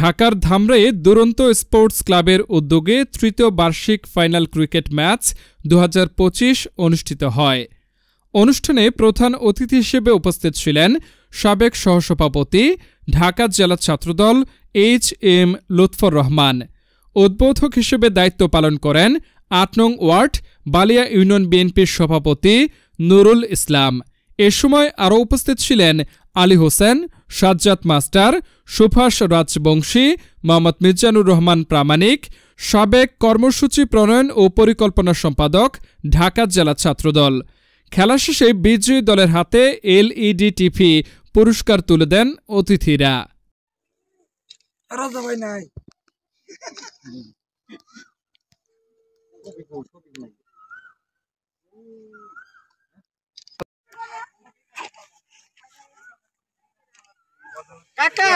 ঢাকার ধামরাইয়ে দুরন্ত স্পোর্টস ক্লাবের উদ্যোগে তৃতীয় বার্ষিক ফাইনাল ক্রিকেট ম্যাচ 2025 অনুষ্ঠিত হয়। অনুষ্ঠানে প্রধান অতিথি হিসেবে উপস্থিত ছিলেন সাবেক সহসভাপতি ঢাকা জেলা ছাত্রদল HM লুৎফর রহমান। উদ্বোধক হিসেবে দায়িত্ব পালন করেন ৮ নং ওয়ার্ড বালিয়া ইউনিয়ন বিএনপির সভাপতি নুরুল ইসলাম। এ সময় আরও উপস্থিত ছিলেন আলী হোসেন, সাজ্জাদ মাস্টার, সুভাষ রাজবংশী, মোহাম্মদ মিজানুর রহমান প্রামাণিক, সাবেক কর্মসূচি প্রণয়ন ও পরিকল্পনা সম্পাদক ঢাকা জেলা ছাত্রদল। খেলা শেষে বিজয়ী দলের হাতে LED টিভি পুরস্কার তুলে দেন অতিথিরা। কাকা